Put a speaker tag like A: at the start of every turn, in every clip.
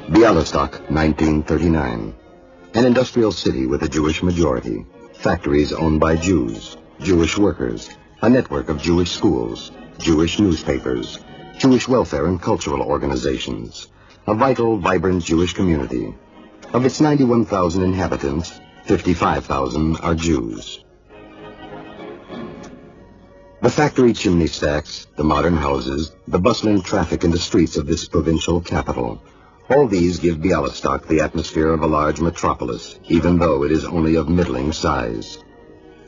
A: Bialistok, 1939. An industrial city with a Jewish majority. Factories owned by Jews, Jewish workers, a network of Jewish schools, Jewish newspapers, Jewish welfare and cultural organizations. A vital, vibrant Jewish community. Of its 91,000 inhabitants, 55,000 are Jews. The factory chimney stacks, the modern houses, the bustling traffic in the streets of this provincial capital, all these give Bialistok the atmosphere of a large metropolis, even though it is only of middling size.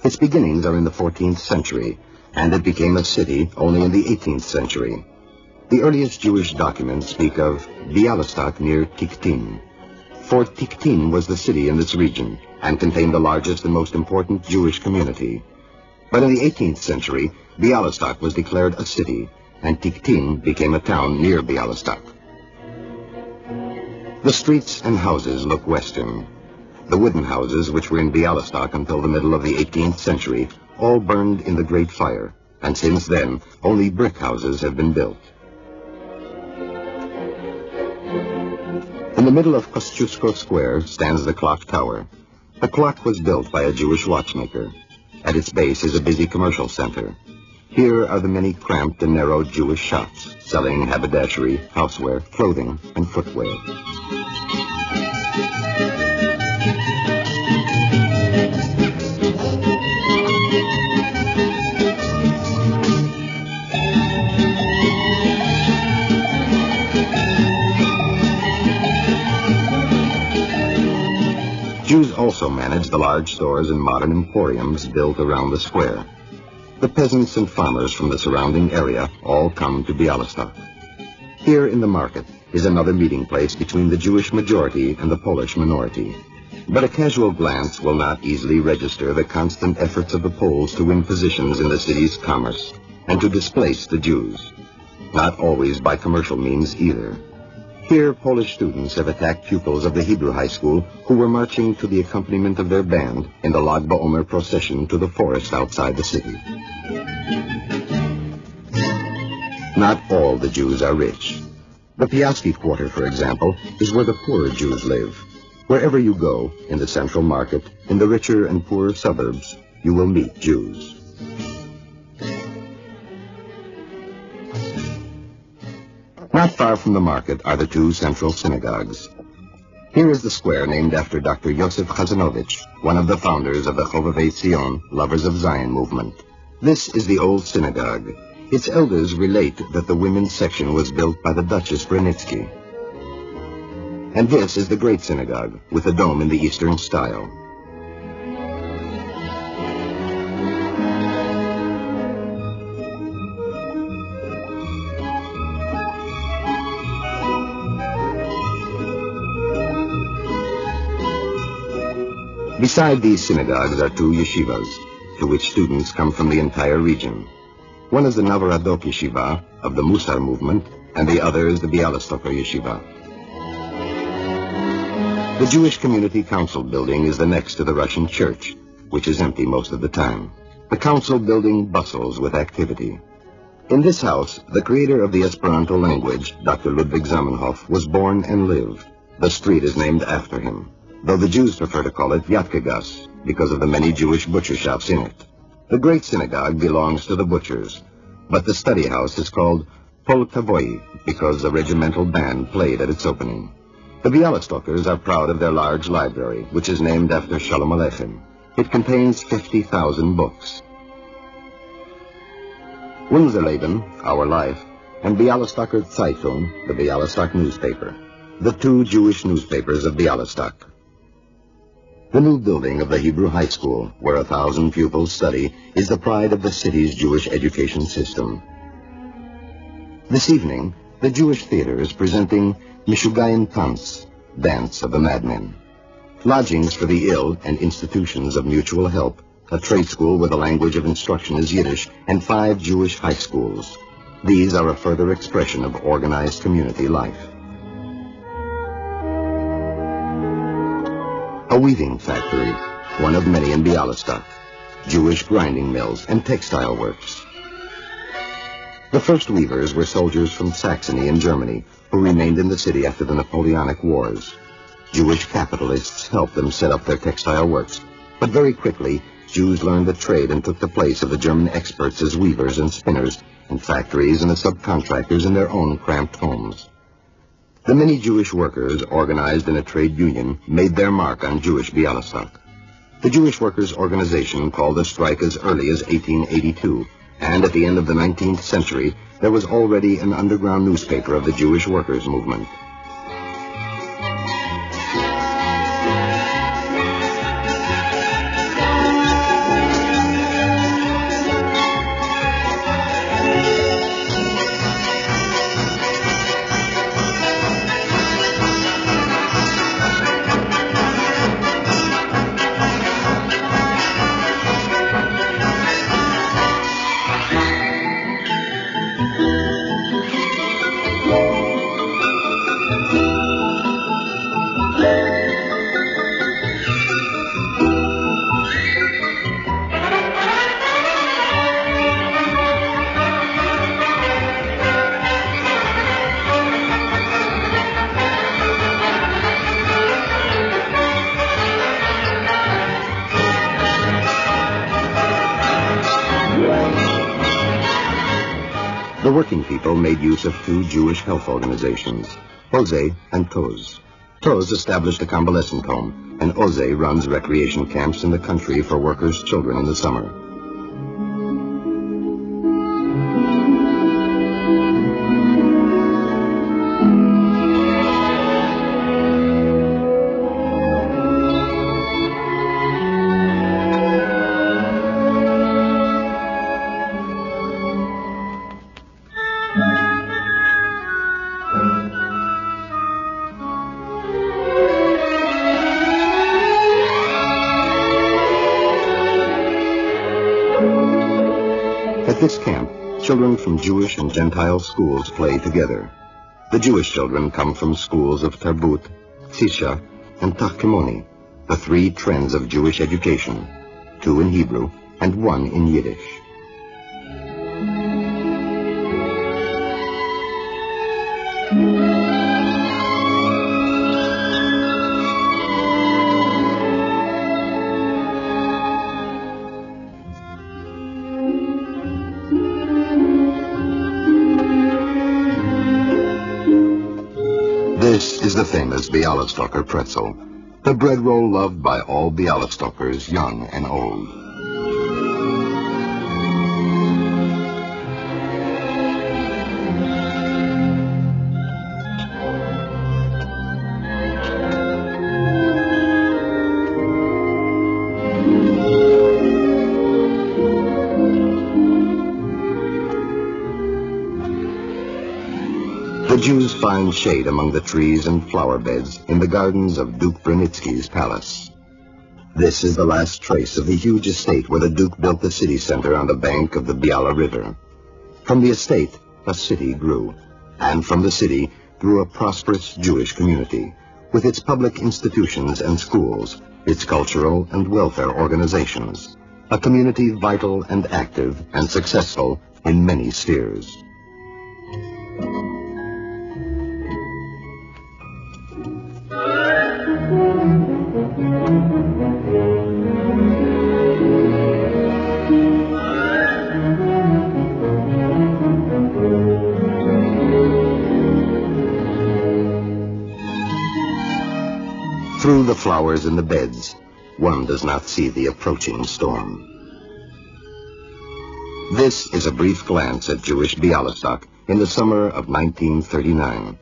A: Its beginnings are in the 14th century, and it became a city only in the 18th century. The earliest Jewish documents speak of Bialistok near Tiktin. For Tiktin was the city in this region, and contained the largest and most important Jewish community. But in the 18th century, Bialistok was declared a city, and Tiktin became a town near Bialistok. The streets and houses look western. The wooden houses, which were in Bialistok until the middle of the 18th century, all burned in the Great Fire, and since then, only brick houses have been built. In the middle of Kosciuszko Square stands the clock tower. The clock was built by a Jewish watchmaker. At its base is a busy commercial center. Here are the many cramped and narrow Jewish shops, selling haberdashery, houseware, clothing, and footwear. Jews also manage the large stores and modern emporiums built around the square. The peasants and farmers from the surrounding area all come to Bialistok. Here in the market is another meeting place between the Jewish majority and the Polish minority. But a casual glance will not easily register the constant efforts of the Poles to win positions in the city's commerce and to displace the Jews. Not always by commercial means either. Here, Polish students have attacked pupils of the Hebrew high school who were marching to the accompaniment of their band in the Lag BaOmer procession to the forest outside the city. Not all the Jews are rich. The Piasky quarter, for example, is where the poorer Jews live. Wherever you go, in the central market, in the richer and poorer suburbs, you will meet Jews. Not far from the market are the two central synagogues. Here is the square named after Dr. Yosef Chazanovich, one of the founders of the Chovevei Zion, Lovers of Zion movement. This is the old synagogue. Its elders relate that the women's section was built by the Duchess Brunitsky. And this is the Great Synagogue, with a dome in the Eastern style. Beside these synagogues are two yeshivas, to which students come from the entire region. One is the Navaradok Yeshiva of the Musar movement, and the other is the Bialistoker Yeshiva. The Jewish Community Council building is the next to the Russian church, which is empty most of the time. The council building bustles with activity. In this house, the creator of the Esperanto language, Dr. Ludwig Zamenhof, was born and lived. The street is named after him, though the Jews prefer to call it Yatkegas because of the many Jewish butcher shops in it. The Great Synagogue belongs to the butchers, but the study house is called Polkavoi because the regimental band played at its opening. The Bialistokers are proud of their large library, which is named after Shalom Aleichem. It contains 50,000 books. Unser Leben, Our Life, and Bialistoker Zeitung, the Bialystok newspaper, the two Jewish newspapers of Bialistok. The new building of the Hebrew high school, where 1,000 pupils study, is the pride of the city's Jewish education system. This evening, the Jewish theater is presenting Mishugayin Tanz, Dance of the Madmen. Lodgings for the ill and institutions of mutual help, a trade school where the language of instruction is Yiddish, and 5 Jewish high schools. These are a further expression of organized community life. A weaving factory, one of many in Bialistok, Jewish grinding mills and textile works. The first weavers were soldiers from Saxony in Germany who remained in the city after the Napoleonic Wars. Jewish capitalists helped them set up their textile works, but very quickly Jews learned the trade and took the place of the German experts as weavers and spinners in factories and as subcontractors in their own cramped homes. The many Jewish workers organized in a trade union made their mark on Jewish Bialistok. The Jewish Workers' Organization called a strike as early as 1882, and at the end of the 19th century, there was already an underground newspaper of the Jewish workers' movement. The working people made use of two Jewish health organizations, Oze and Toz. Toz established a convalescent home, and Oze runs recreation camps in the country for workers' children in the summer. At this camp, children from Jewish and Gentile schools play together. The Jewish children come from schools of Tarbut, Tisha, and Tachkemoni, the three trends of Jewish education, 2 in Hebrew and 1 in Yiddish. This is the famous Bialistoker pretzel, the bread roll loved by all Bialistokers, young and old. The Jews find shade among the trees and flower beds in the gardens of Duke Brunitsky's palace. This is the last trace of the huge estate where the Duke built the city center on the bank of the Biala River. From the estate, a city grew, and from the city grew a prosperous Jewish community, with its public institutions and schools, its cultural and welfare organizations, a community vital and active and successful in many spheres. Through the flowers in the beds, one does not see the approaching storm. This is a brief glance at Jewish Bialistok in the summer of 1939.